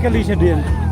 Kali sedian.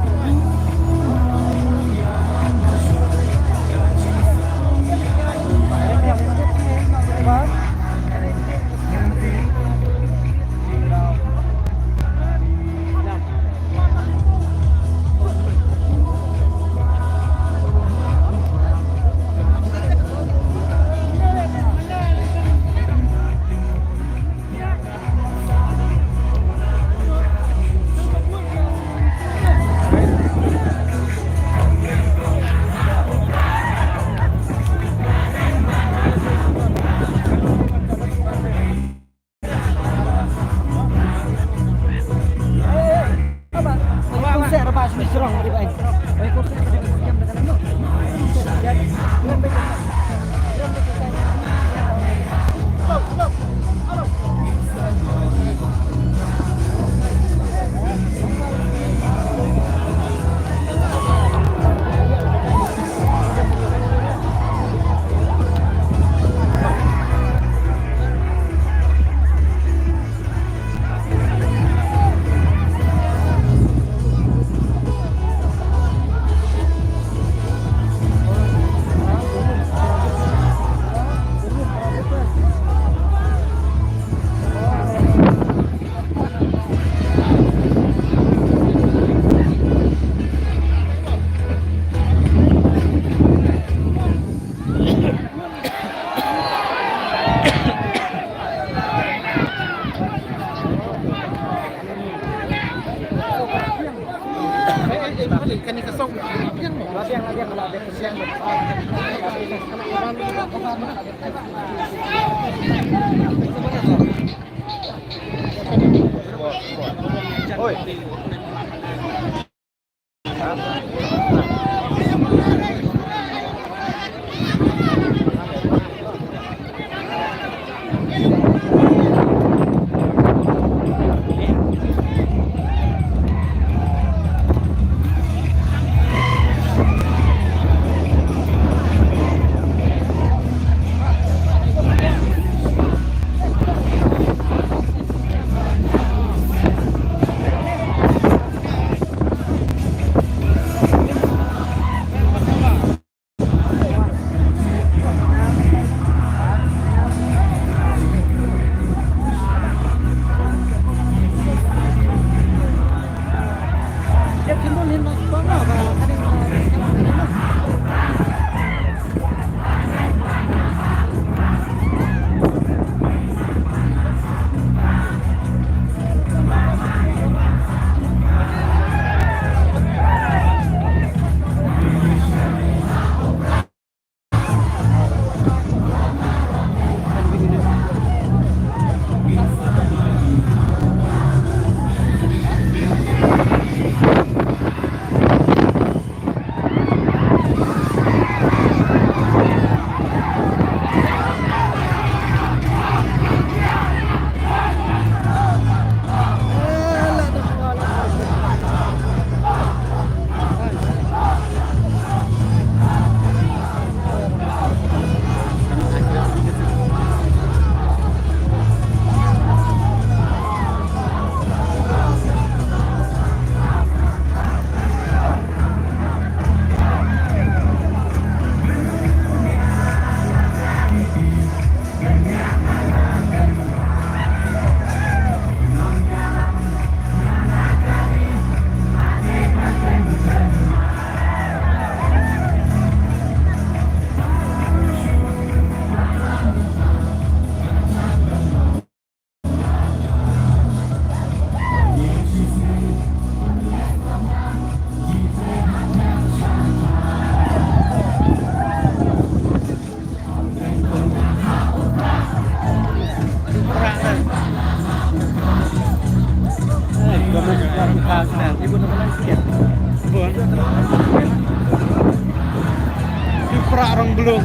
Emang belum.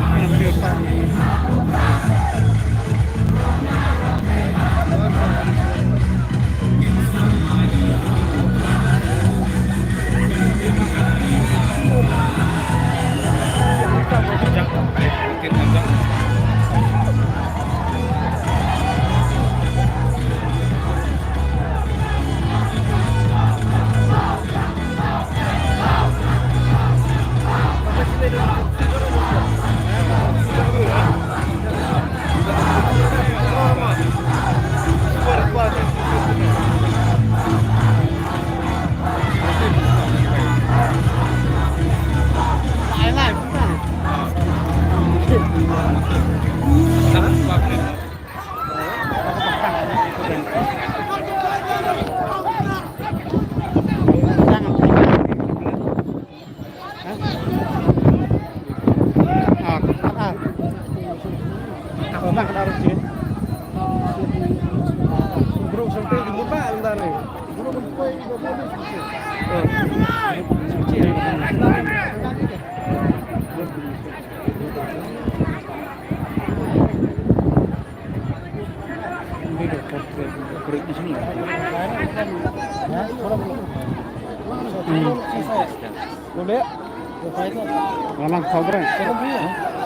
Hampir pagi. Boleh? Memang sobra.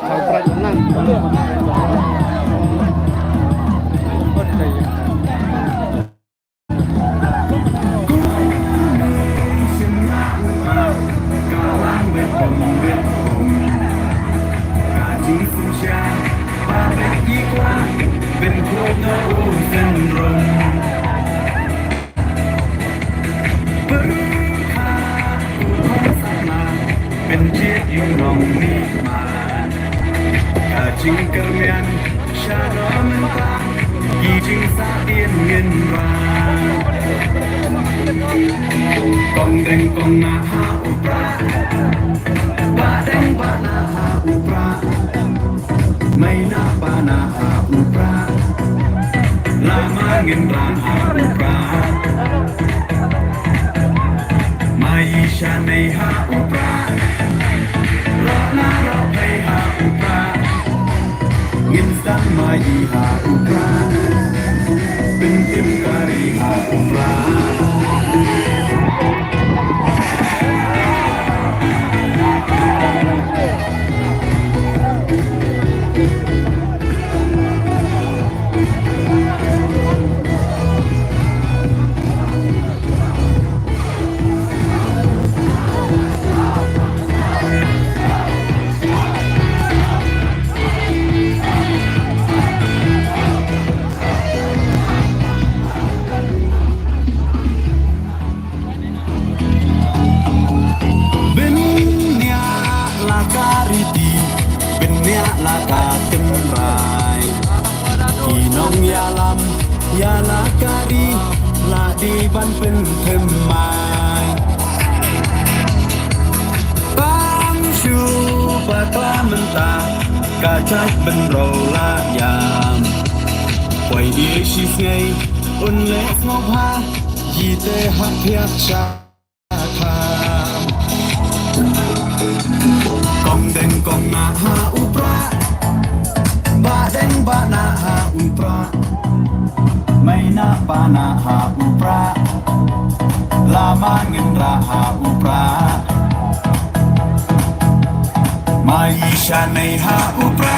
Sobra tenang. Chính cơ miền xa đó mình ta ghi chính xa tiên nghiên vàng con đành con na ha upra ba đành ba na ha upra mây na ba na ha upra lama nghiên vàng ha upra mai xa này ha upra lo na lo hay ha upra Insan mai ha upra Pintim kari ha upra Ya la kari la di ban pen themai bang shu ba ta menta ka chai ben ro la yam quay đi shi ngay un le ngọc ha yi te ha phia cha tha kong den kong na ha upra ba den ba na ha upra Maina pana ha upra lama ngendra ha upra Maisha nei ha upra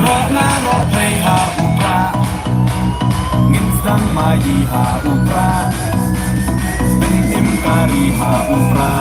Rona rohai ha upra Nginsam mai ha upra Bentim kari ha upra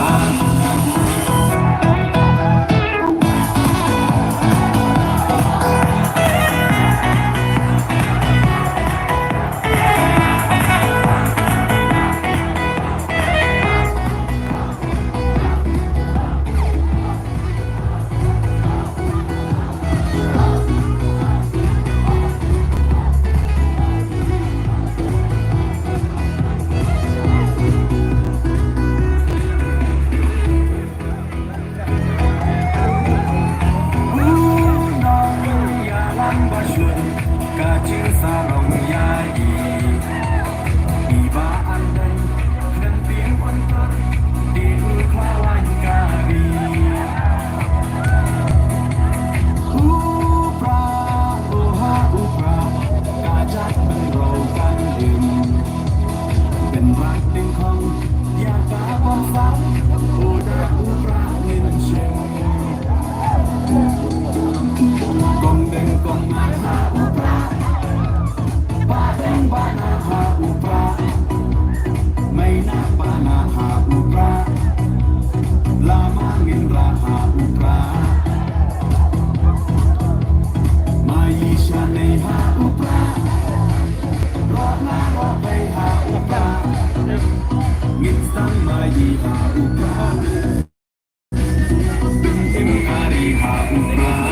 hak umrah.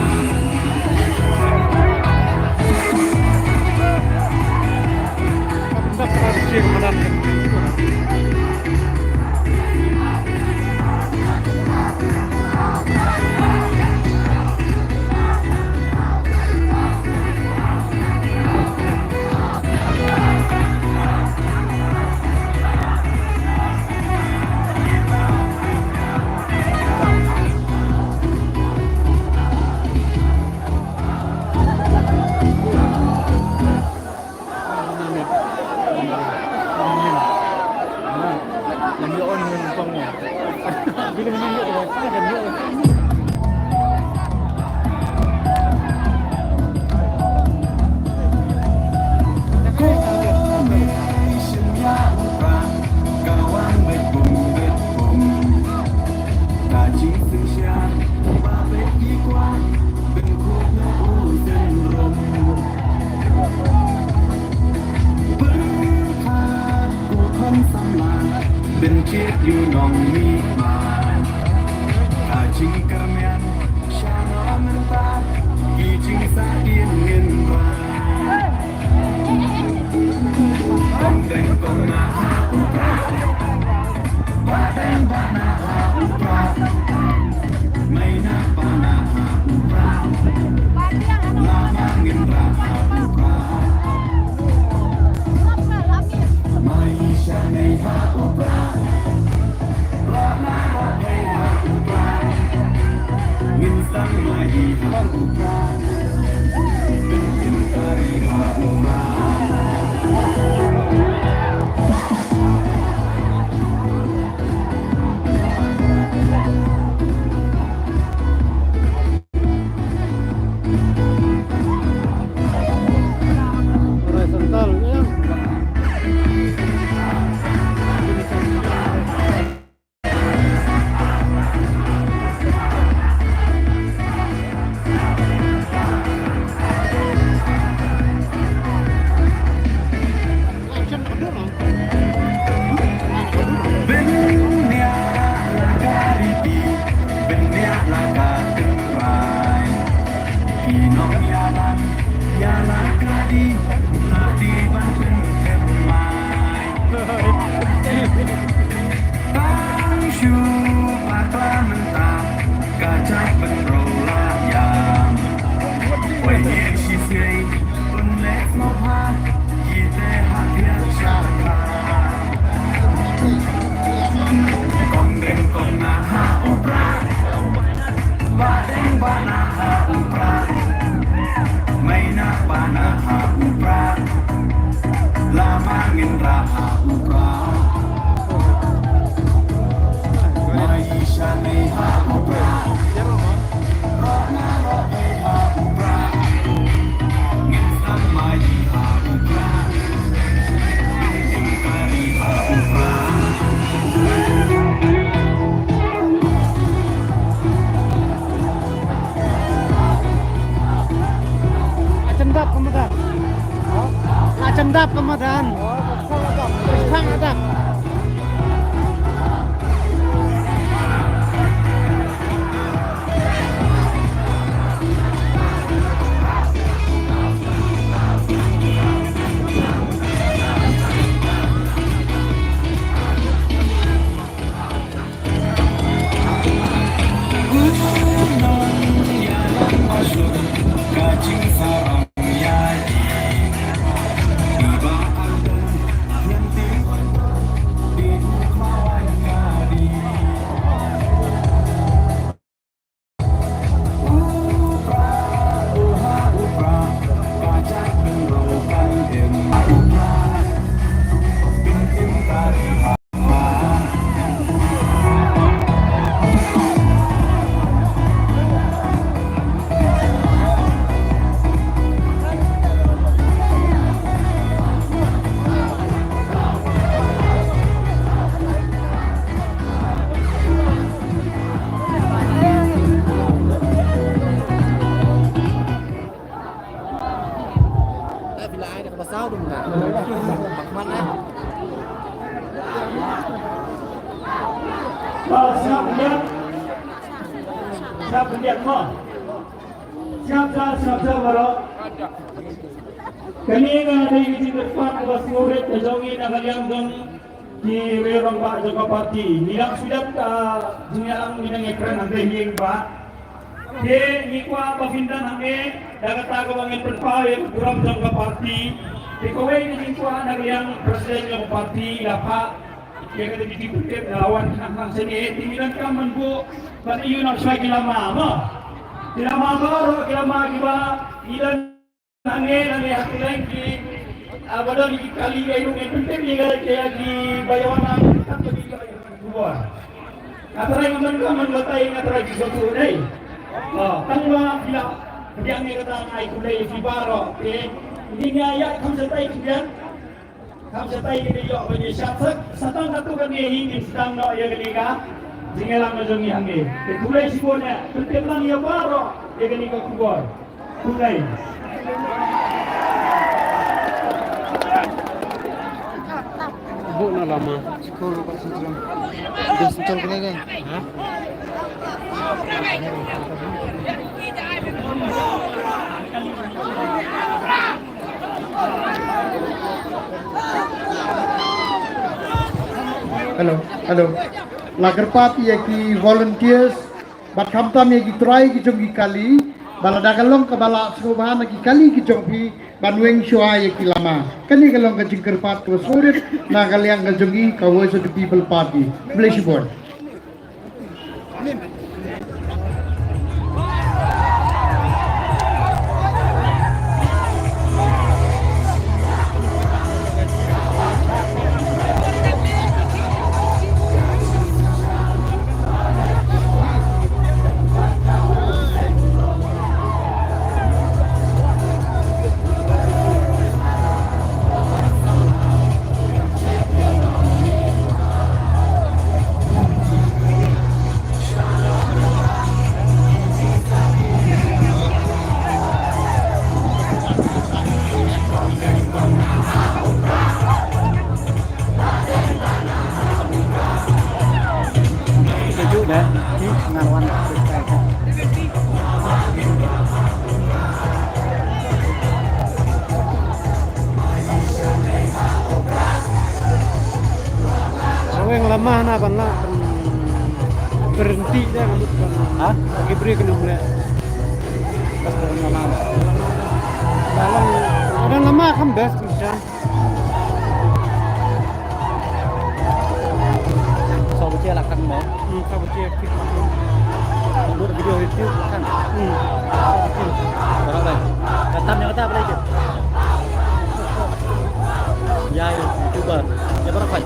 Hendak produksi kemudian bila menunjuk tu kan dia. Ben kiết yêu nòng mi màn ta chính karmian shana menta kỳ chính sa yên nghiên vàng con đành con na ha upra ba đành ba na ha upra mày na ba na ha upra lama nghiên ra ha upra Maisha nei ha upra Minsan lagi hak umrah Bikin kari hak umrah Horizontal ya. Lama ngin raha upra Maisha nei ha upra Rana rohe ha upra Ngin samai ha upra Ngin kari ha upra Cendap kemudian. Cendap kemudian. Sang ada. Siap pendiam mo. Siap baro. Kani nga tayo iti depan bas ngurit na jongi na kaliang dong di Werong Pak Joko Parti. Nilang sudah dinyalang minang ekran ang hiyeng ba. Di nikwa pavindan hangi dagat tago angin perpawe kurang Joko Parti. Di kawai ni nikwa na kaliang presiden Joko Parti lapa. Kaya kada ditipikir lawan nang seni timilan kaman bu bat iyon ang siya kilama mo. Kilama baro kilama giba ilan angin hati lagi abadon di kali ayo penting ni kaya di bayawan tak lebih buat katrai kaman batai katrai sesuatu dai tangwa bila yang ni kata ai kulai si baro ini ayat kamu setai kemudian kamu setai ke dia bagi syarat satang satu kan ni ini sedang no ya ketika jingalang majongi hangi kulai si bona penting lang ya baro ya ketika kubur kulai Bu na lama. Sekolah Pak Sentral. Dia sentral ke lagi? Hah? Hello. Lagar party ki volunteers bat kamtam ki try ki jongi kali bala dagalong ka bala subhana ki kali ki jongi banweng shua ki lama kani galong ka jingker pat ko surit na kaliang ka jongi ka voice of the people party bless you board. Yang lama na bang berhenti dah rambut bang. Hah? Lagi beri kena mulai. Pas lama. Dalam lama kan best bisa. Sau chia là căn món Kau baca fit. Buat video itu kan. đó đây tâm yang kita apa lagi ya youtuber ya berapa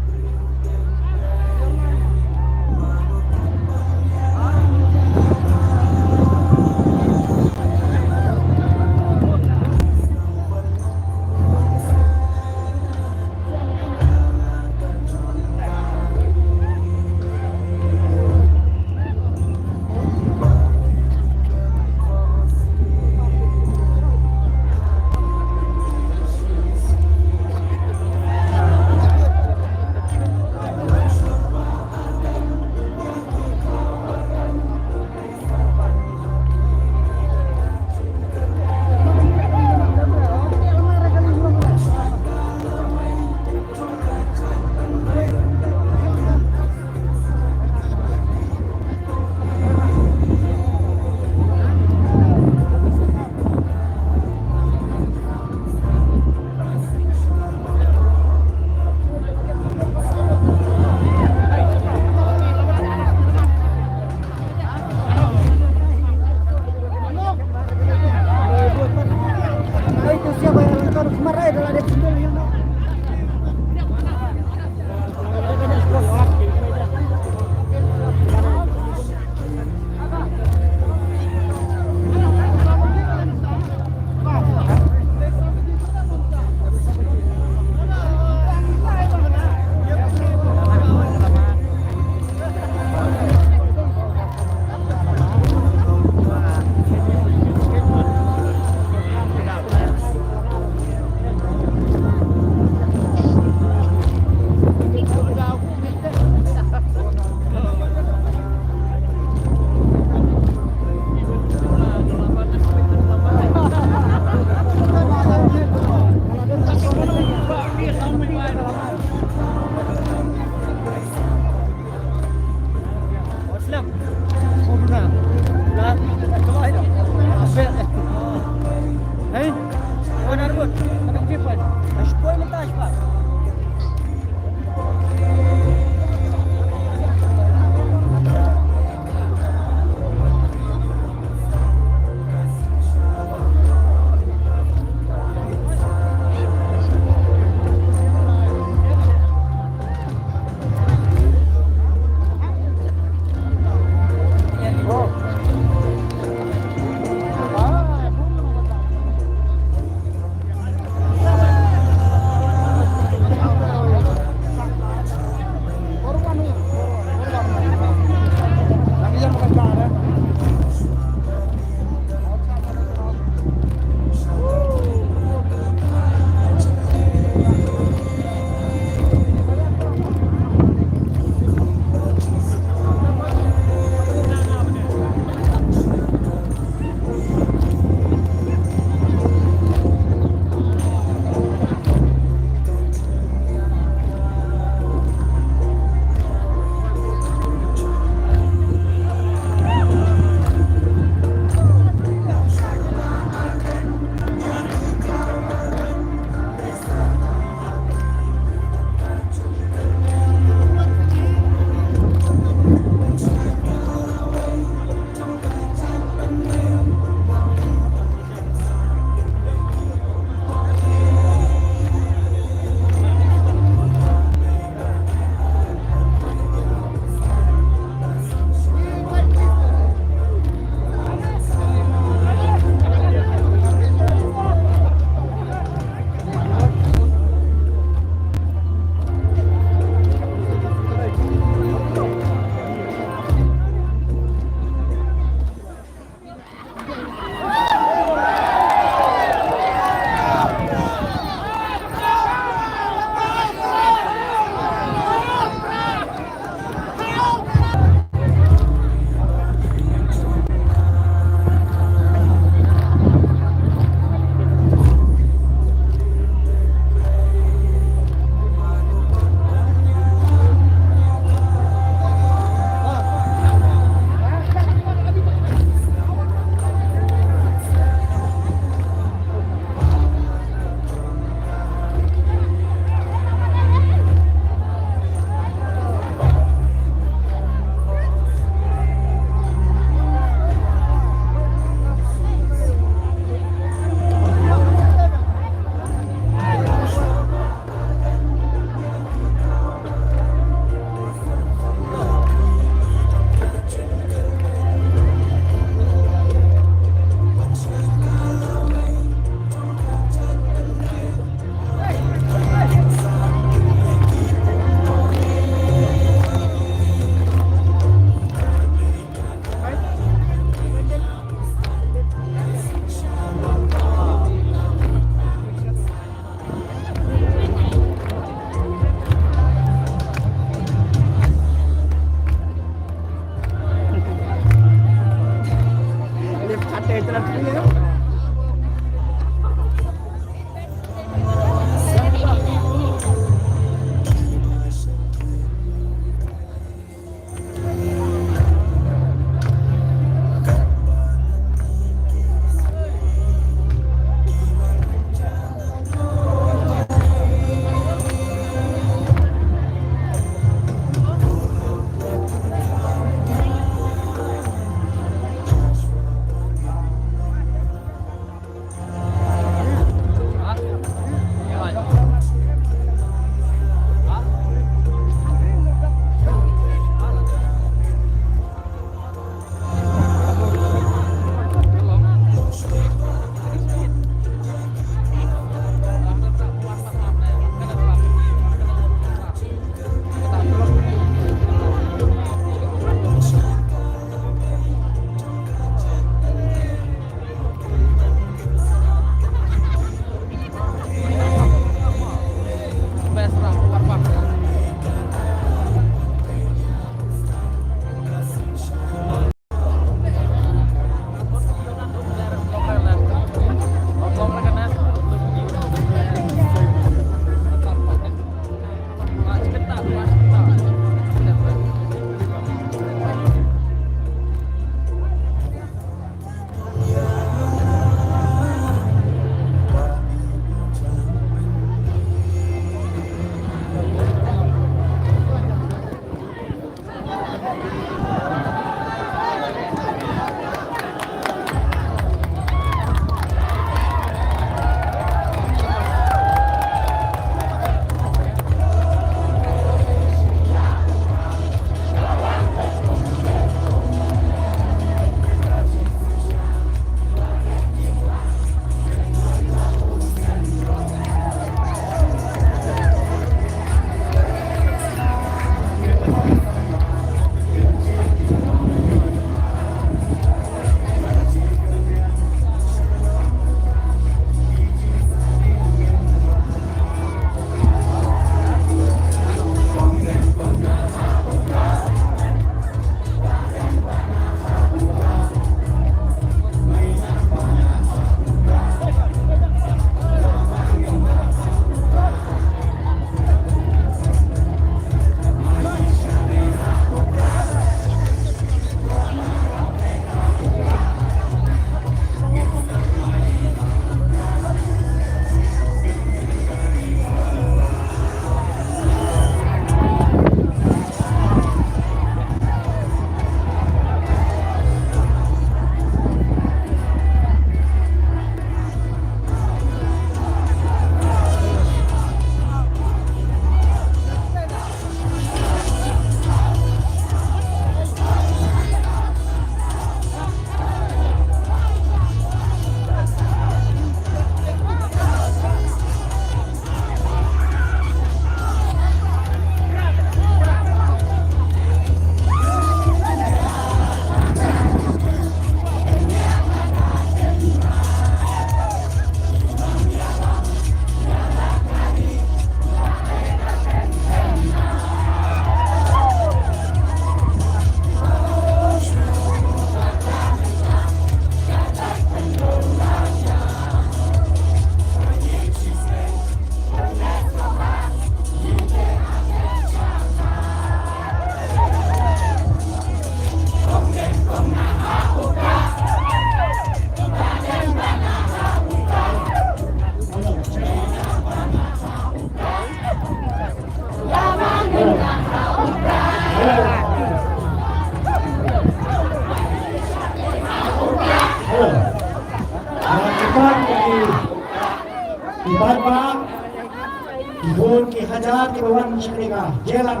nakajalan di bawah masyarakat jalan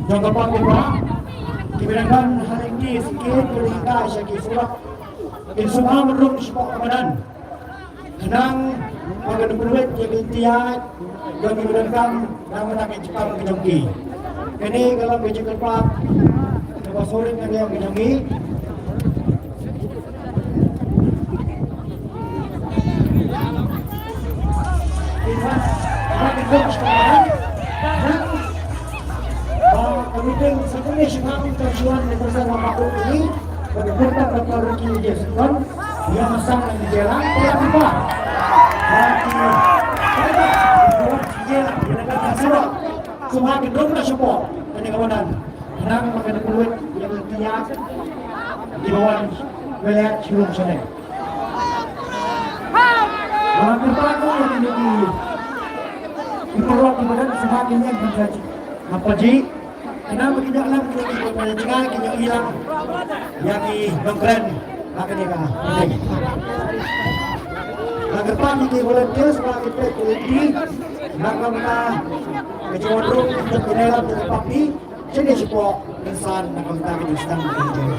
jangan lupa kita diberikan hari ini sikit berhingga syaki surat in semua menurut sepak keamanan henang magandang duit jadi tiap yang diberikan nama nak cepat kejongki ini kalau bejek kepat coba sore kali yang kejongki Kemudian sebenarnya sekarang tujuan bersama makhluk ini berputar ke Pariki Jason yang masang di jalan tidak apa. Bagi buat jalan di negara Nasrul semua gedung dah support dan kawanan. Henang makan kulit yang tiap di bawah wilayah Cilung sana. Orang terpaku yang dimiliki diperlukan kemudian semakin yang menjadi apa ji? Kenapa tidak lang kita juga kita hilang yang di Bangkren akan dia agar pagi di volunteer sebagai peneliti maka kita kejuaraan untuk dalam tetapi jadi support insan nak kita di sedang bekerja.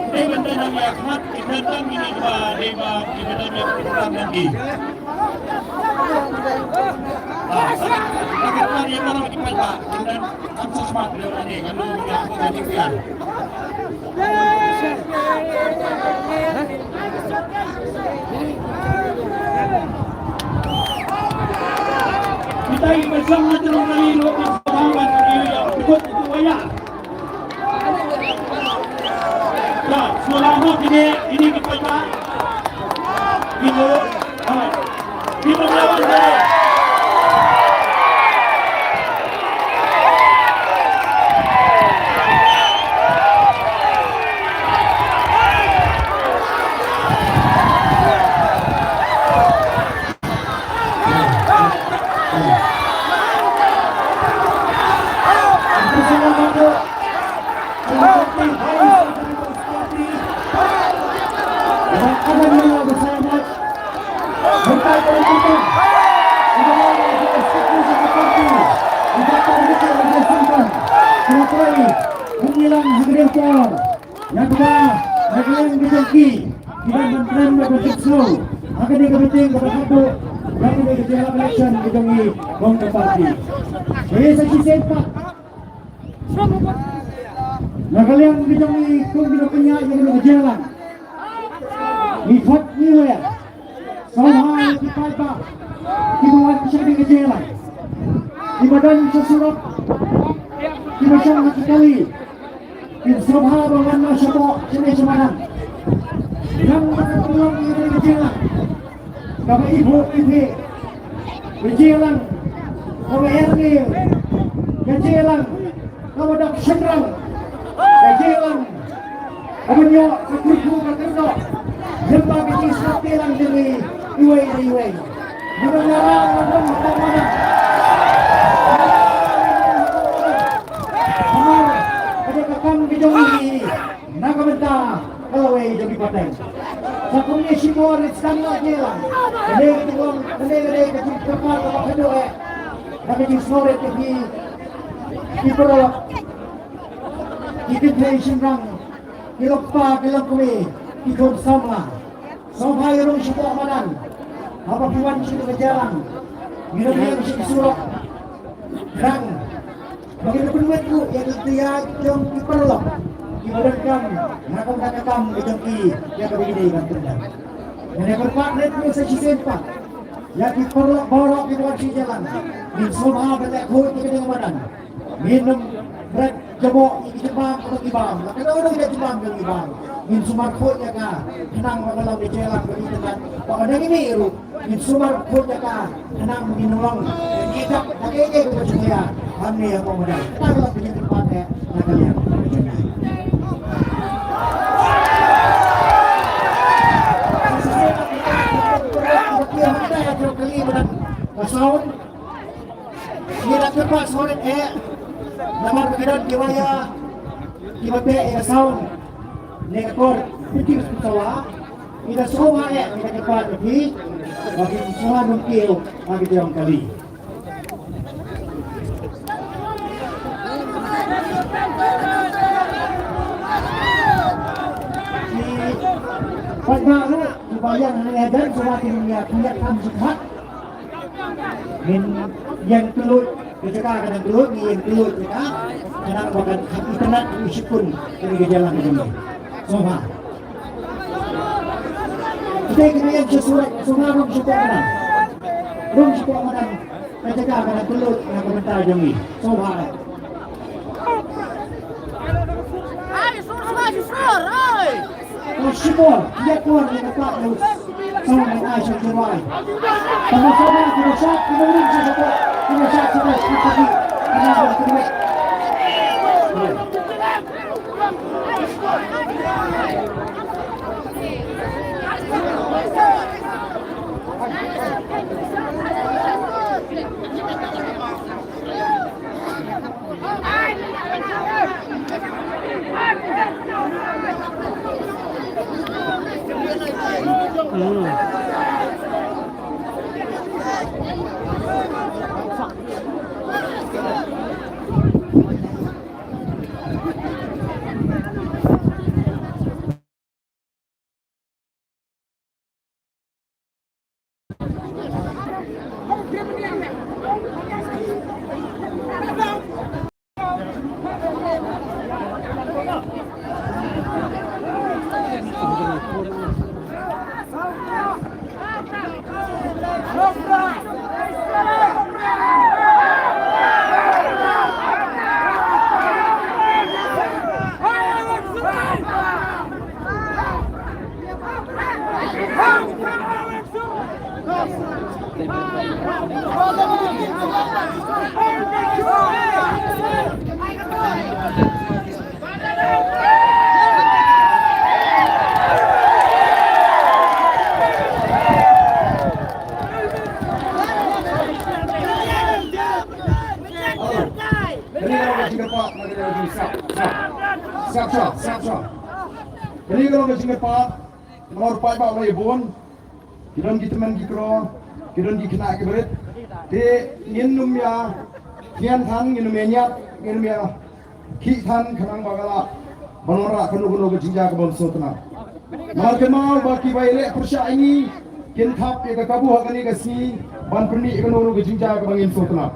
Kita benda nang yakmat, kita tang ini deba kita tang program lagi. Kita mari orang di Palpa, kita kamsa smart lewat ni, kalau kita jadi pian. Kita ingin bersama terus menilai persamaan yang ikut itu wayang. Ya, selama ini kita Palpa, kita melawan dia. Yang kedua, Hagilan Gejengki Tidak menteri berbentuk akan dikepenting kepada yang ini gejala election Gejengi Bongka Parti. Jadi saksi sempat nah kalian Gejengi kung binukanya yang ini gejala Ifat niwe Sohai di Palpa Kibuan kisah gejala di badan sesurat di masyarakat sekali Insubha berwarna syabok sini semanan yang bertolong ini kejilang kami ibu kejilang kami erni kejilang kami dak sendrang kejilang kami nyok kekuku kekendo jempa kecil setilang demi iwe kami nyarang orang mana kami Gejengi nakabenta kalaway jadi patay sa komisi mo rin standard nila kanil kecil kapal kapal kedua nakajing sore di perolak ikintation rang kilokpa kilang kumi ikon sama yung siya po amanan hapapuan siya kejalan ginagawa siya isurok rang bagaimana penwetku yang dia yang diperlok diberikan nakam nakam Gejengi yang begini kan tendang dan yang berpakret itu saya sempat yang diperlok borok di luar si jalan min semua banyak kulit di kedua badan minum berat jebok di jebang atau di bang kalau udah tidak jebang di bang min sumar kuitnya kah henang mengalau di jalan begitu kan pada ini iru min sumar kuitnya kah henang minulong kita kakeknya ke percaya kami yang pemuda kita adalah penyakit pakai nakalian Pasal dia nak cepat sore nama kemudian kiwaya kibabe sound nekor pikir salah ida semua kita cepat bagi semua mungkin bagi yang kali Pagbaru dibayang mengajar semakin punya kamsukat min yang kelut ketika akan kelut yang kelut kita karena bahkan internet meskipun dari gejala ini semua kita kemudian sesuai semua rum support mana ketika akan kelut yang komentar Gejengi semua Syukur, dia keluar dari tempat terus sama dengan Aisyah Jerwai. Sama-sama kita syak, kita beri sesuatu, kita syak sudah seperti kita berterima. Jadi kalau kita Pak, nomor 4 Pak Wai Bon, kita teman kita, kita kena keberit, di minum ya, kian tan minum minyak, minum ya, kitan kenang bagala, banora kanu ke jinja ke bangsa tanah. Makin mau baki baile persya ini, kian thap ke kabu hakani kasi, ban perni kanu ke jinja ke bangsa tanah.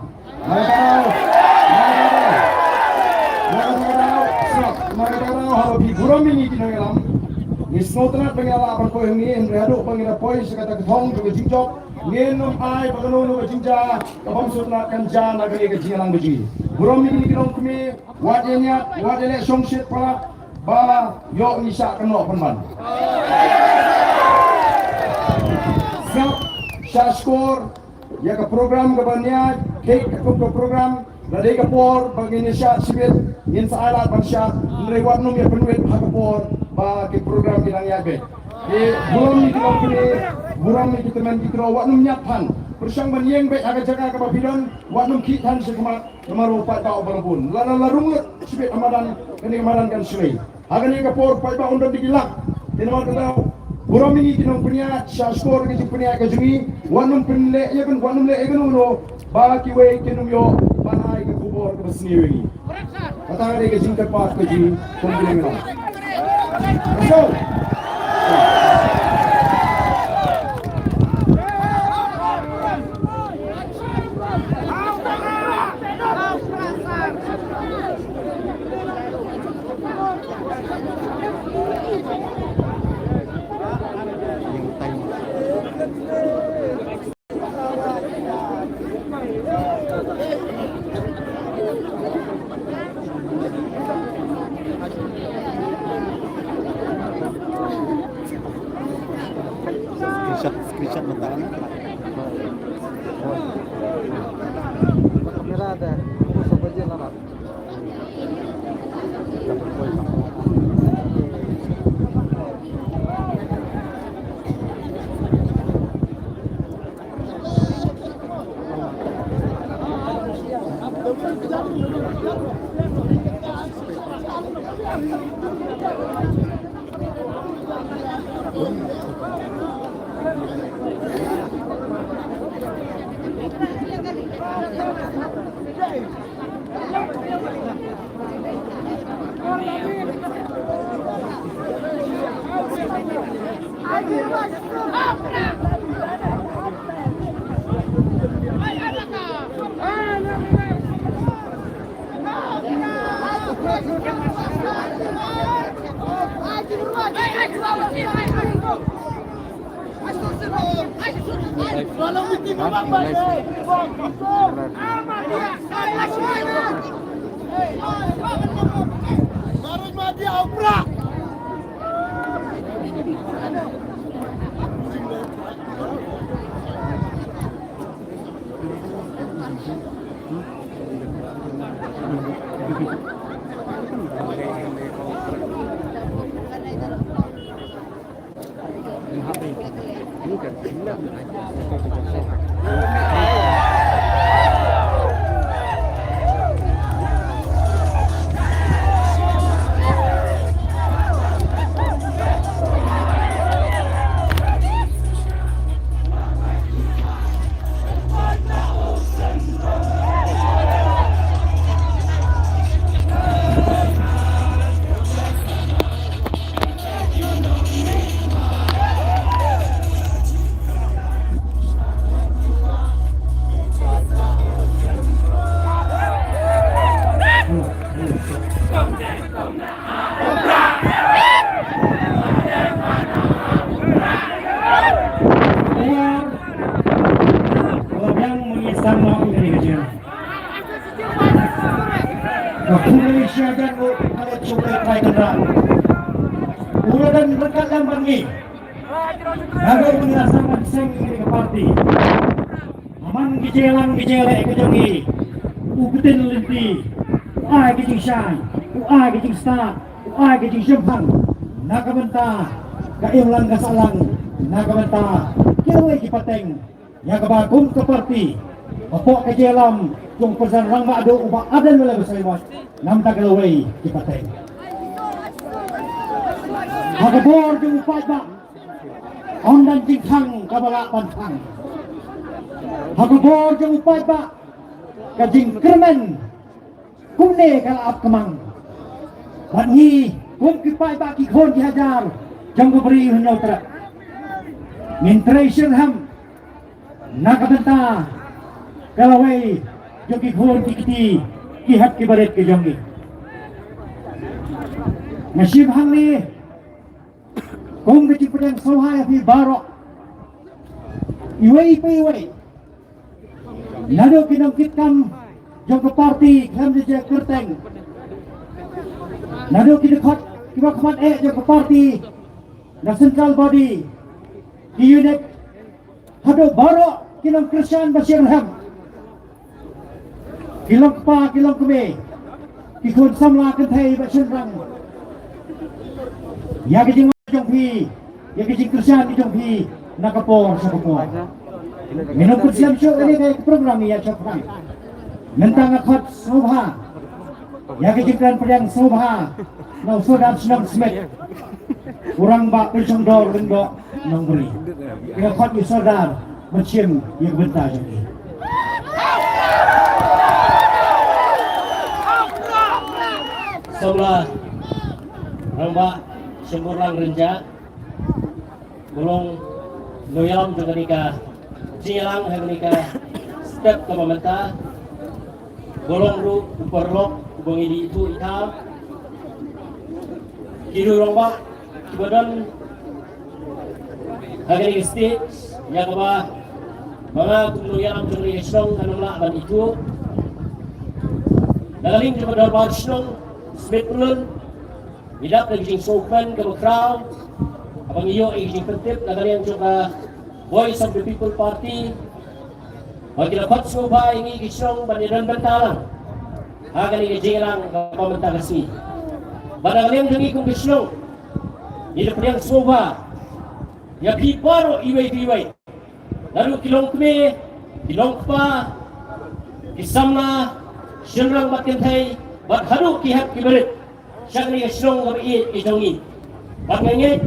Magandang halo buram ini kinangalam. Nisnotna pengala apa ko ini enreado pengila poi sekata kethong ke jinjok. Ngenum ai pagano ke jinja, kabam sutna kanja nagani ke jingalang beji. Buram ini kinong kumi wadenya songsit pala ba yo nisa keno penman. Siap syaskor ya ke program kebanyak ke program dari kapor bagi Indonesia sibit in saalat bangsa merewat nom ya penuit hakapor bagi program bilang ya be buram ni kita men kita wak nom nyaphan persang banyeng be aga jaga ka babidon wak nom kitan sekema kemaru pat ka obalapun larung sibit amadan kini amadan kan sui aga ni kapor pat ba undang digilak tinamar kata buram ni kinong punya syaskor ke punya ka jumi wak nom penle ya kan wak nom le egano bagi we kinong yo panai ke kubur ke sendiri. Kata ada ke jingkat pak ke ji pembimbingan. So. Screenshot bentarnya. Kamera ada. Foto aja lah. kenderaan. Ulo dan berkat yang bagi. Bagai penjelasan seng ke parti. Aman gejela kejongi. Ubetin linti. Uai gejing syai. Uai gejing start. Uai gejing syempang. Nakabenta. Kaim lang kasalang. Nakabenta. Kilawai kipateng. Yang kebagum ke parti. Bapak kejelam. Kung pesan rang ma'ado ubak adan wala basaliwat. Nam tagalaway kipateng. Hagabor yung upay ba? Ondan jingkang kabala pantang. Hagabor yung upay ba? Kajing kermen. Kumne kalaap kamang. Banhi kung kipay ba kikon dihajar. Jang kuberi hunyaw terak. Mintray sirham. Nakabenta. Kalaway. Yung kikon kikiti. Kihat kibarit kijongi. Nasibhang ni. Kung kecil pedang sohaya fi barok. Iway pa iway. Nado kinangkitkam. Yung parti. Klam dia kerteng. Nado kinakot. Kiba kaman yung parti. Na central body. Di unit. Hado barok. Kinang Christian Bashir Ham. Kilang pa, kilang kami. Kikun samla kentay Bashir Rang. Ya kejing jong pi, ya kejing Christian jong pi, nakapor sa kapor. Minum siam show ini kayak program ya cakap. Mentang akot sobha. Ya kejing kan pedang sobha. Nau sodam senang semet. Kurang bak pisang dor rendo nang beri. Ya akot ni sodar mencium yang bentar jadi. Sebelah rambak semurang renja belum loyal juga nikah cilang hai nikah step ke pemerintah bolong lu perlok ubang ini itu hitam kiri rombak badan hari state yang apa mga loyal juga nikah strong kanula ban itu dagaling juga dapat strong smith ulun Bidak lagi sopan ke crowd, abang iyo ay pentip na kalian juga Voice of the People Party. Bagi dapat soba ini kisong bandiran bentalang, akan ini jelang pemerintah resmi. Pada kalian dengi kung kisong, ini yang soba, ya piparo iway. Lalu kilong kme, kilong pa, kisamna, syenrang batkentay, bathadu kihat kiberit. Syakni esrong ngabit ijongi. Pagngangit,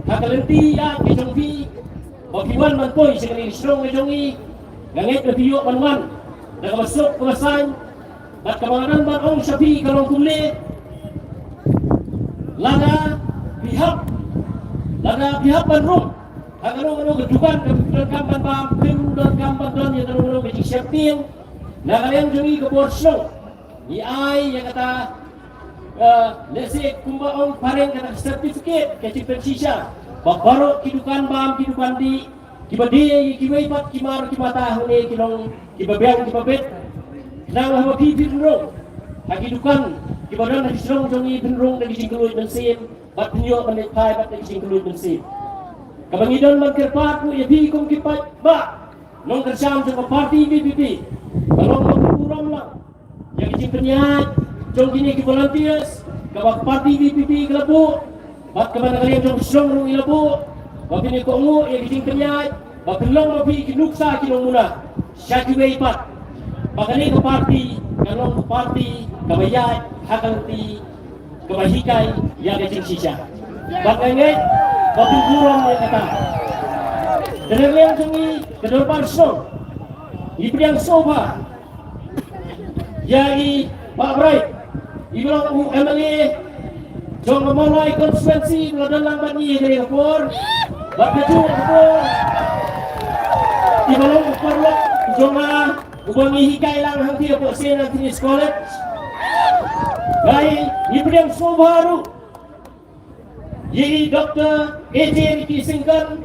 kakalenti ya ijongi. Bagiwan man po'y syakni esrong ijongi. Ngangit na piyo manwan. Nakamasok kumasan. At kamanganan man ong sabi kalong kumli. Laga pihap man rum. Ang ano gadugan kapipilan kampan pa. Pimudan kampan doon yung ano kajing syakting. Nakaliang jongi kaborsong. Iay yang kata let's say kumbaong pareng kata certificate kecil pensisya baru kidukan bam kidukan di kibadi kibai pat kimar kibata hone kilong kibabiang kibabet nang hawa pipir rong hakidukan kibadan na kisrong jongi pinrong na kisingkuluy bensin bat pinyo manetay bat na kisingkuluy bensin kabangidon magkerpat mo yabi kong kipat ba nung kersam sa party BPP kalau magkukuram lang yang kising penyat jong kini ki volunteers kabak parti BPP kelabo bat kaman kalian jong strong rung ilabo bak ini ko ngo ya kijing kenyat bak long mabi kinuksa kinong muna syaki way pat bakani ko parti kalong ko parti kabayat hakalti kabahikay ya kijing sisya bak ngait babingurang ya kata denerian jongi kedor parso ipriang soba yai Pak Bright Ibrang MLA Jong Kamalay konstituensi Ngadalang Bani dari Kapur Bakaju Kapur Ibalong Uparlok Jong Ubangi hikay lang Hangti po siya ng Finis College Gay Ibrang Sobaru Yi Dr. A.J. Ricky Singkan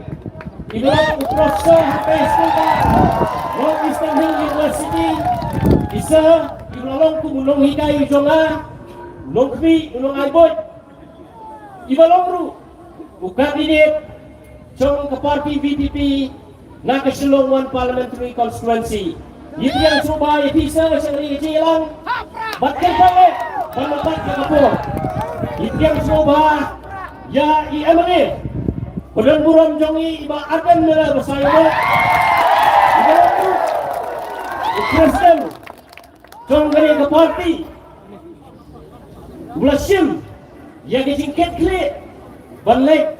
Ibrang Profesor HPS Kuka Long Eastern Hill University Isa Ibrang kumulong hikay Jong Longkri, ulong aibot, ibalongru kabinet jong ke parti VPP na kasilong one parliamentary constituency. Itu yang coba ya bisa sendiri kecilan. Batkal pale menempat ke kapur. Itu yang coba ya IMD. Kemudian buram jongi iba akan nela bersayap. Ibalongru Presiden jong dari ke parti. Bulasim ya kejingket klik banlek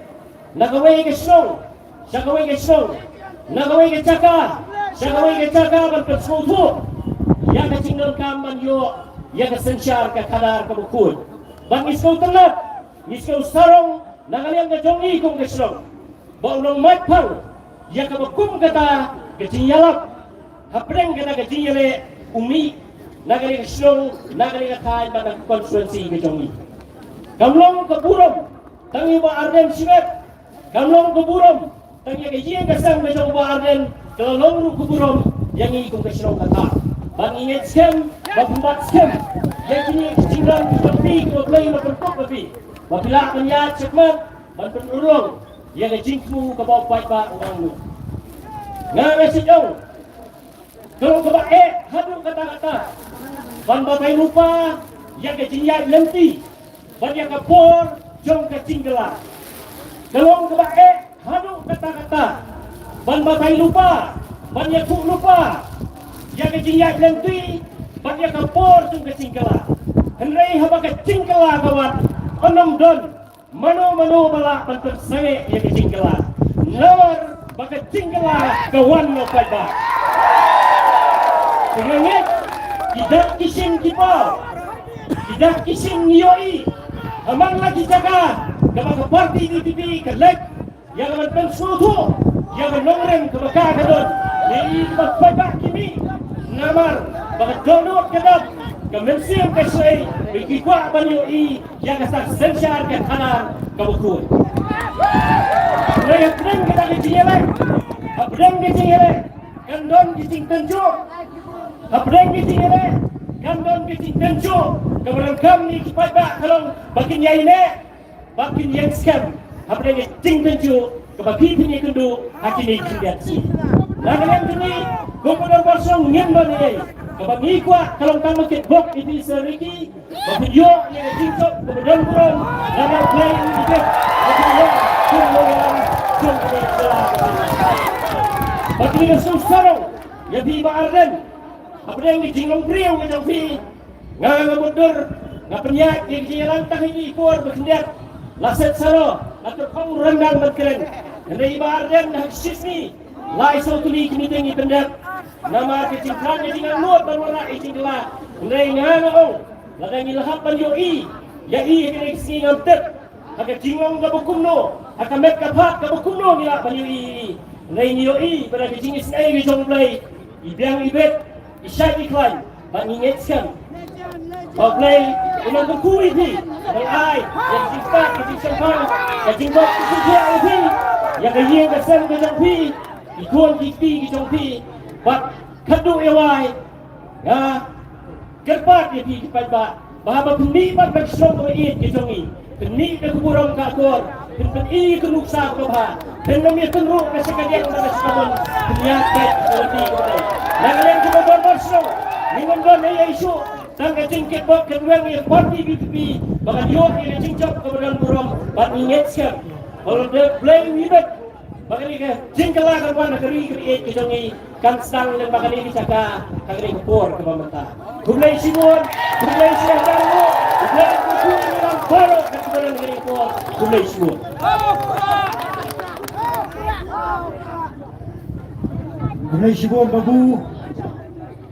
nakaway ke song sakaway ke song nakaway ke caka banpat sutu ya kejinggal kaman yo ya kesensyar ke kadar kebukun bang iskau tenat iskau sarong nakaliang ke jongi kong ke song bang nong matpang ya kebukum kata kejingyalap hapreng kata kejingyale umi nakali ke song nakali ke kain pada konstituensi ke jongi kamlong ke burom tangi ba arden sibet kamlong ke burom tangi ke jien kasang me jong ba arden kalong ke burom yang ikung ke sirong kata bang inget skem bapumbat skem yang kini kecingran kepi ke play na perpok kepi bapila penyat cekmat ban penurung yang ke jingku ke bawah baik ba orang lu ngame sejong kalau ke ba hadu kata-kata ban bapai lupa yang ke jinyat lenti banyak kapor jong kecinggelar kelong ke bae hadu kata-kata ban batai lupa banyak ku lupa yang kecingyak lenti banyak kapor jong kecinggelar henrei haba kecinggelar kawan onom don mano balak banter sange yang kecinggelar nor baka cinggelar kawan no pada pengenget tidak kising kipau tidak kising yoi amang lagi jaga kepada parti DPP kelek yang akan pensutu yang menongreng ke bekah kedon ini bapak kimi namar bakat donor kedon kemensiam kesuai berkikuah banyoi yang asal sensyar ke kanan kebukun mereka pedang kita kecinggelek pedang kecinggelek kandon kecing tenjuk pedang kecinggelek kandon kecing tenjuk kemudian kami kepada kalau bakin yaine bakin yang scam apa yang ting tenju kebagi punya kendu hakini kindiasi dan yang ini gubernur kosong nyembon ini kebagi kuat kalau kamu ketbok itu seriki bakin yo yang tingkok kemudian kurang nama play itu bakin yo kurang bakin ini susarong ya di Arden apa yang dijinglong priang macam fi nga mundur nga penyak yang lantang ini ikor berkendiat laset saro atau kong rendang berkeren hendak iba Arden na haksisni lai sautuli kinitingi pendat nama kecingkrannya dengan luar berwarna itinglah hendak nga ngaong lagang ilahapan yoi ya i kena kising ngamtet agak jingong kabukumno akamet kapat kabukumno nila panyoi hendak yoi pada kecingis ay gijong play ibiang ibet isyat iklan bangingetkan Oblay, unang kukui di, ay, yang sifat, yang sifat, yang sifat, yang kayang kasang kajang pi, ikon kikti kajang pi, bat kadu eway, nga, kerpat ya pi kipat ba, bahaba penipat bagsong kawait kajang i, penip na kuburang kakor, penipin kenuksa ko ba, penamit penruk na sa kanyang mga sikamon, penyakat, kawati ko ba, nagalang kumabang barsong, ningon doon ay isu, tangga cingkit bok kedua yang parti BPP bahkan yok yang cingcap kemudian burung bat ingetkan kalau dia blame hidup bahkan ini cingkelah kawan negeri kreat kejongi kan stang dan bahkan ini cakap kagri kepor ke pemerintah kumlai simon kumlai siang kamu kumlai kuku dalam baru ke kemudian negeri kepor kumlai simon kumlai simon babu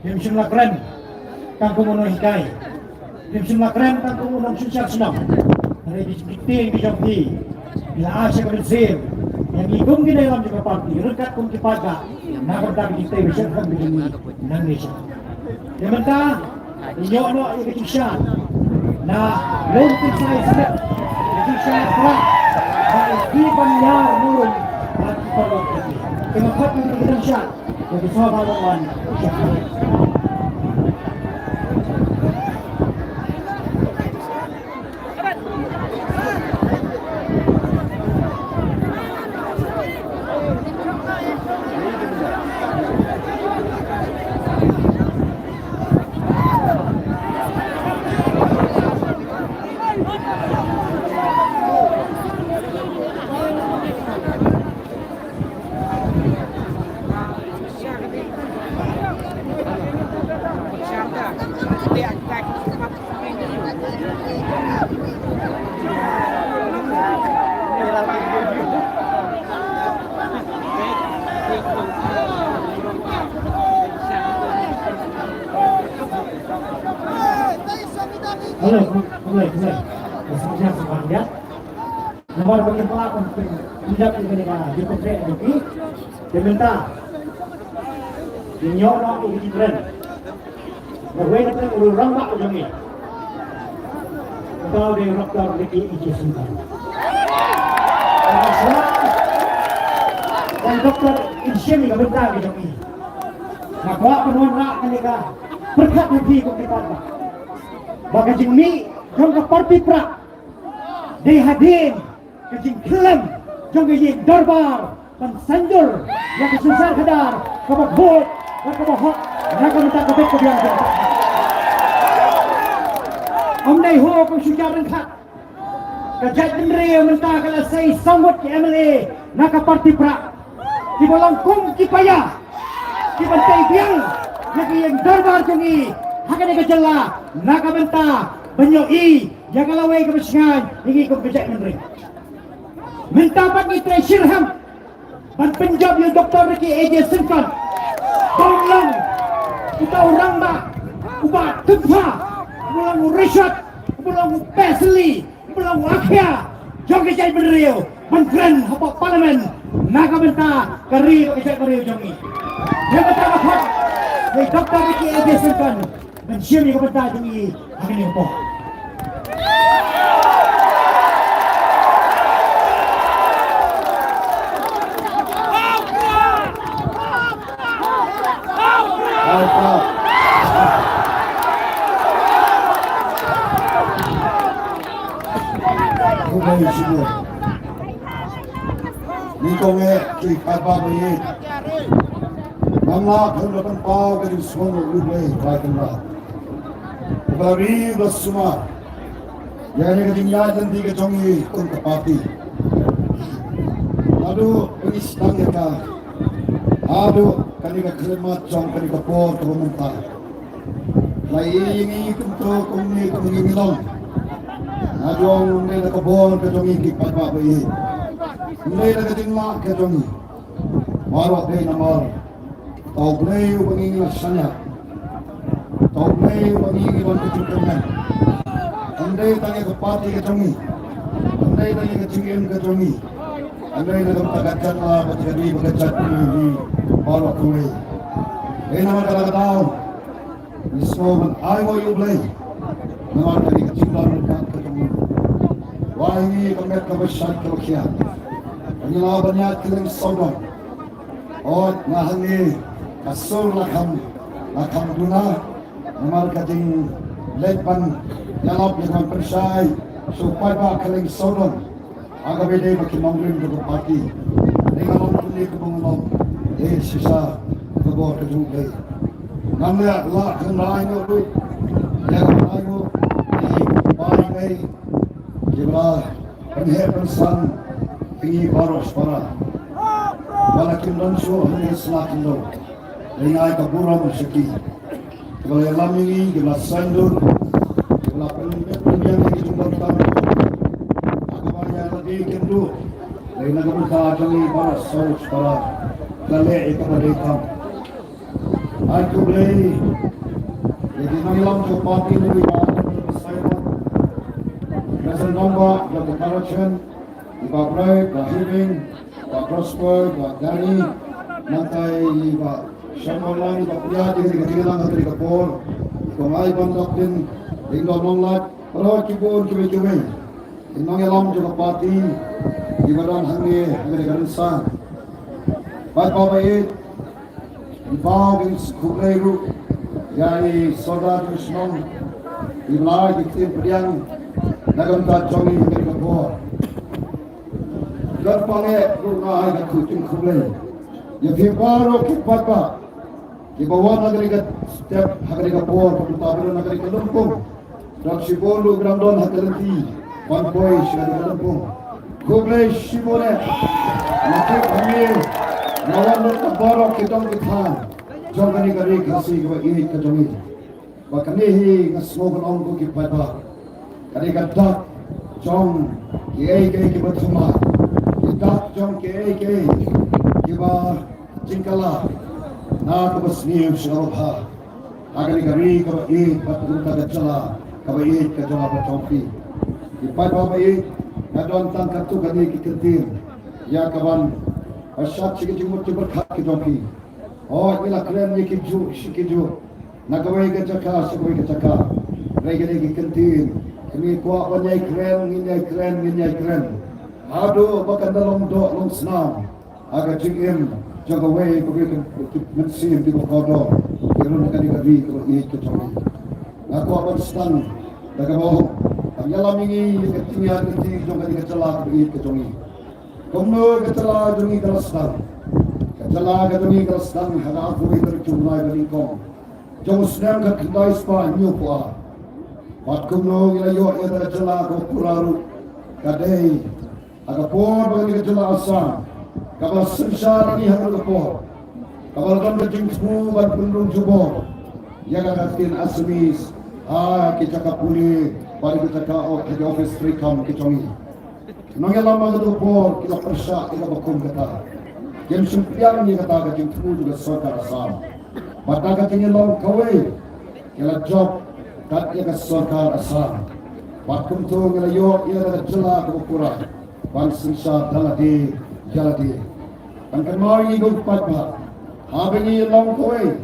yang semula keren kang kumunong hikay. Yung sumakren kang kumunong susyak senang. Hari dikiting di jampi. Bila asya kalinsir. Yang igong ginayam di kapati. Rengkat kong kipaga. Nakagdag kita yung siya kang bigini. Nangis siya. Dimanta, inyo ano ay ikikisya. Na lontin sa isip. Ikikisya krak. Na ikipan niya murong. At ipalog. Imakot yung ikitang siya. Yung isa bawawan. Siya. Mulai. Sebenarnya semuanya. Nomor bagian pelakon tidak diberikan di putri Aduki. Diminta. Dinyono aku keren. Berwena kan urang mak ujungnya. Kau di dokter Ricky Ijazah. Dan dokter Ijazah ni kebentar di sini. Maka penonrak mereka berkat hati kepada. Bagi jengmi, jangka parti prak. Dihadir kejing kelam, jangka jeng darbar dan sanjur yang kesusah kadar kebabut dan kebahak. Mereka minta kebet kebiasaan. Ông này hô con suy răng khát. Cả chạy đến rìa mình ta cái là xây xong một cái MLA naka party pra. Di bolang kum kipaya. Di bantai biang lagi yang darbar jongi. Hakan yang kejala naka benta benyoi jangan lawai kebesingan ini kum kejak menteri. Minta pat ni Shirham ban penjab yang Dr. Ricky AJ Simpan. Tolong kita orang mak ubat gempa. Pulang Richard, pulang Pesley, pulang Akhya, jogi jai beriu, menteri apa parlemen, naga benta kari jai beriu jogi. Dia benta apa? Hei Dr. Ricky Ejesulkan, mensiami benta jogi akan apa? Hãy subscribe cho kênh Ghiền Mì Gõ để không bỏ lỡ những Adong ni nakabon ka jongi kipat pa ba yi. Ni nakatingla ka jongi. Maro day namal. Tau play ubangin la sana. Tau play ubangin wan ka chukaman. Andai tangi ka pati ka jongi. Andai tangi ka chingin ka jongi. Andai nakapagacan la pagkadi pagkacat ni maro kulay. Eh naman talaga tao. Mismo man ayaw yung play. Naman kani ka chinglan ka jongi. Wahai kami kebesaran kebahagiaan. Inilah banyak kirim saudara. Oh, nahani kasur lakam guna. Namal kating lepan yalap yang persai supaya kirim saudara. Agak beda bagi manglim ke parti. Dengan manglim ke pengumum. Sisa kebor kejugai. Namanya lah kenalain itu. Yang lain itu paling Jibra penhepensan tinggi baros para walakin lanso hanya selakin do dengan kaburam seki kalau yang ini jibra sandur jibra pendiam yang jumpa tamu agamanya lagi kendu dengan kabuka jami baros saus para kale kepada ikam aku beli jadi malam ke parti ini Present number, Dr. Karachen, Pak Bray, Pak Hiving, Pak Prosper, Pak Dani, nanti Pak Syamulani, Pak Priya, di ketiga dari Kapol, Komai Bandoktin, Indon Nonglat, Kalau kibun kibun, Inang Elam juga parti, di badan hangi, hangi Garinsan, Pak Babayit, di bawah di Kublairu, Yai Saudara Krishnong, di belakang di tim Priang, Nagam ta jongi dari kapor. Garpange rumah ada kucing kublai. Ya fibaro kipapa. Di bawah negeri kat setiap hari kapor pemutabir negeri kelumpung. Raksibolu grandon hakalenti. Panpoi sekali kelumpung. Kublai shibore. Maka kami nawan kaporo kitong kithan. Jongi negeri kasih kepada ini kejongi. Bahkan ini ngasmogan ongko kipapa. Kali kata jong kiai kiba thuma kita jong kiai kiba cingkala na ko basni sharabha agani gari ko e patun ka chala kabayi ka jong apa chompi ipai babayi kadon tan katu kani ki kentir ya kawan asyat sikit jumut berkat ki chompi oh ila kren ni ki ju sikiju nagawai ka jaka sagawai ka jaka regane ki kentir kini kuat banyai kren aduh bahkan dalam do long senam agak jingim jaga way ko ke mensim di kodo kirun kali kali ko ini ke chompi aku akan stang daga mau anyala mingi ke tiya ke ti jong kali ke chala ke chompi komno ke chala jungi kalastan ke chala ke jungi kalastan hara ko ke chumnai bali ko jong snam ka khlai spa nyu pa pat komno ila yo ya da chala ko puraru kadai aga por bagi ke chala asam kapal sensar ni hang ko kapal kan jing semua ban pendung jubo ya kakatin asmis kita kapuli bari kita ka ke office free come ke chongi nang yala ma do por kita persya kita bakum kata jem sumpiang ni kata ke jing semua juga sarkar asam mata ka tingin law kawai kala job kat ya ka sarkar asam bakum tu ngala yo ya da jela ko pura ban sensar daladi jaladi angkan mau ikut patah, habis ini long koi,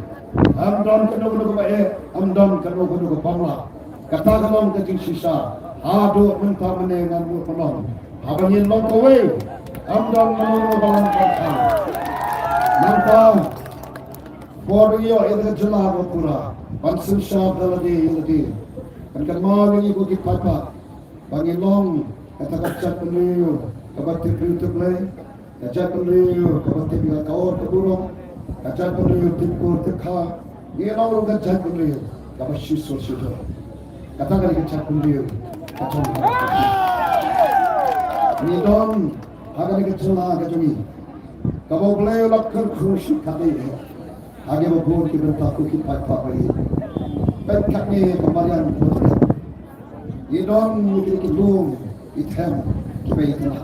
amdon kenu bae, amdon kenu pamla, kata kalong kecil sisa, adu mentah menengan mu penon, habis ini long koi, amdon kenu balang patah, nampak, borio itu jelah berpura, pansul syab daladi, angkan mau ikut patah, bagi long kata kacak penuh, kabar terpilih play. Kaca penriu kapati bila kawar keburung, kaca penriu tipur tekha, dia orang kaca penriu kapal sisur sisur. Kata kali kaca penriu, kaca ni don, agar kaca lah kaca ni. Kapal boleh lakar krusi kali ni, agar berbuat kita takut kita pakai. Pekat ni kembalian betul. Ni don mungkin kelum, item kita ikhlas.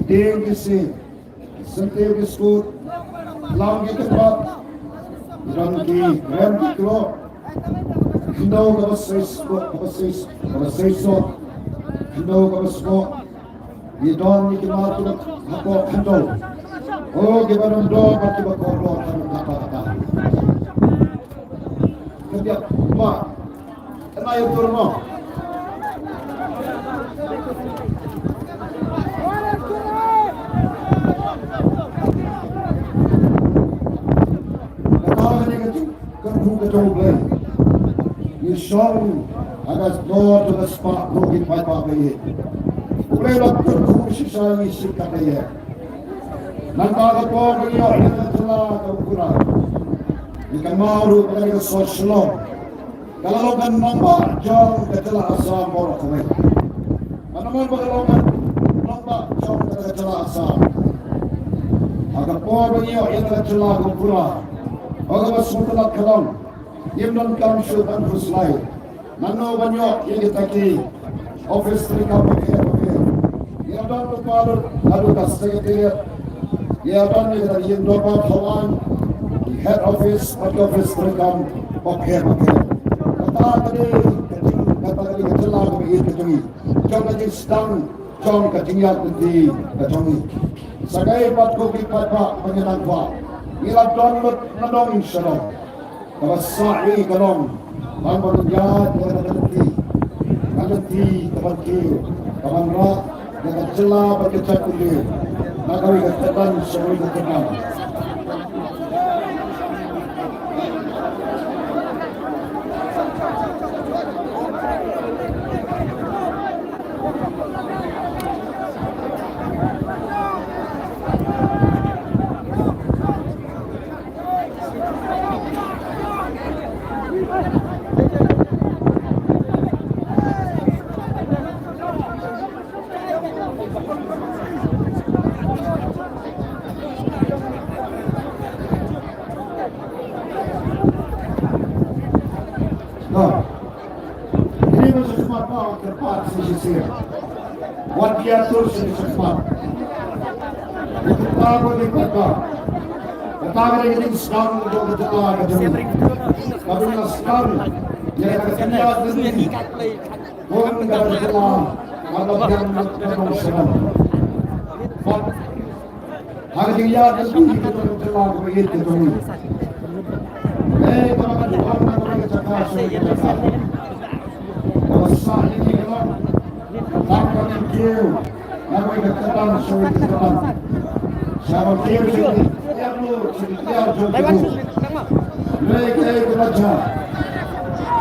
Dia kisi. Sentir ke skut, lang ke tempat, rang ke gram ke kro, hindaw ka basaiso, hindaw ka basko, idon ni kimat ko hako hindaw, o gibanon do pati ba ko do kanu kata. Kaya ma, ano yung turno? You show agas door to the spot broken by Babaye. Ulay lang kung siya yung isip ka kaya. Nagbaga po kayo, ilan sila kagura. Ikan maru kaya sa shalom. Kalalogan namba, jong katila asam moro kami. Ano man ba kalalogan namba, jong katila asam. Aga po kayo, ilan sila kagura. Aga masulat kalang. Yemnon kam syutan fuslai. Nano banyak yang kita ki office trika pakai. Ya dan lupa lalu kasih kita. Ya dan kita yang doa kawan head office atau office trika pakai. Kata tadi kejelah begitu tinggi. Jangan jadi sedang jangan ketinggian tinggi ketinggi. Sebagai buat kopi pada penyenang pak. Ila download nadong insyaallah. Kawasa'i kalong Bambang jad Kalenti Kabanti Kabanrak Dengan celah berkecak kulit Nagawi ketekan Semua ketekan Ini masih sempat mau terpat sisi. Wat dia terus sempat. Itu tahu di kota. Kata ini sedang untuk kita kerja. Kami sedang Dia akan sendiri. Bukan dari Allah. Allah yang menentukan semua. Hari dia lebih kita telah begitu dulu. Teman-teman orang cakap sudah. Saat ini memang tanpa menjauh, namun ketatan sudah ketatan. Sama dia sendiri, dia dulu. Mereka itu baca.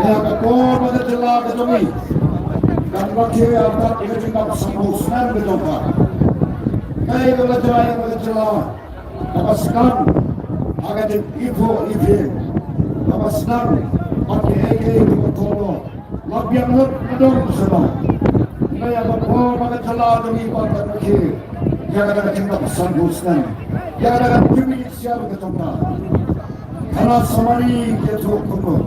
Dia berkor pada celah ketemu. Dan waktu apa kita tinggal sambungkan berdoa. Mereka baca yang pada celah. Lepaskan agar info. Lepaskan pakai itu bertolong. Labian mendong semua. Mereka berkor pada celah demi pada akhir. Yang ada cinta sambungkan. Yang ada demi siapa ketemu. Karena semari dia cukup.